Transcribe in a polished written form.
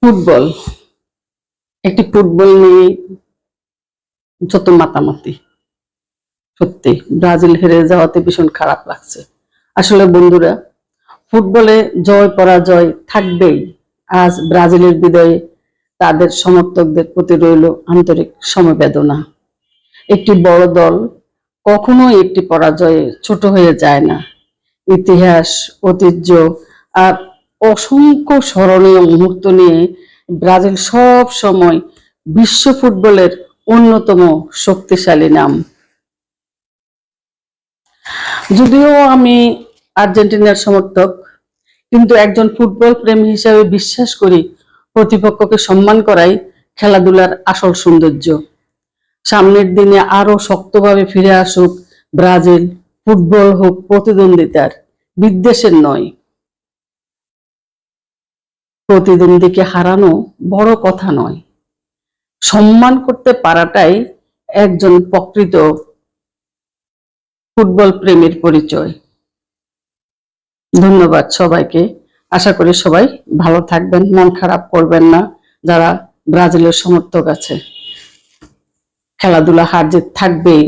Football, একটি football নিয়ে যত মাতামাতি, সত্যি ব্রাজিল হেরে যাওয়াতে ভীষণ খারাপ লাগছে। আসলে বন্ধুরা, ফুটবলে জয় পরাজয় থাকবেই। আজ ব্রাজিলের বিজয়ে তাদের সমর্থকদের প্রতি রইল আন্তরিক সমবেদনা। একটি বড় দল কখনোই একটি পরাজয়ে ছোট হয়ে যায় না। ইতিহাস, ঐতিহ্য আর অসংখ্য স্মরণীয় মুহূর্ত নিয়ে ব্রাজিল সব সময় বিশ্ব ফুটবলের অন্যতম শক্তিশালী নাম। যদিও আমি আর্জেন্টিনার সমর্থক, কিন্তু একজন ফুটবল প্রেমী হিসেবে বিশ্বাস করি প্রতিপক্ষকে সম্মান করাই খেলাধুলার আসল সৌন্দর্য। সামনের দিনে আরো শক্তভাবে ফিরে আসুক ব্রাজিল। ফুটবল হোক প্রতিদ্বন্দ্বিতার, বিদ্বেষের নয়। প্রতিদ্বন্দ্বীকে হারানো বড় কথা নয়, সম্মান করতে পারাটাই একজন প্রকৃত ফুটবল প্রেমীর পরিচয়। ধন্যবাদ সবাইকে। আশা করি সবাই ভালো থাকবেন, মন খারাপ করবেন না। যারা ব্রাজিলের সমর্থক আছে, খেলাধুলা হার জিত থাকবেই।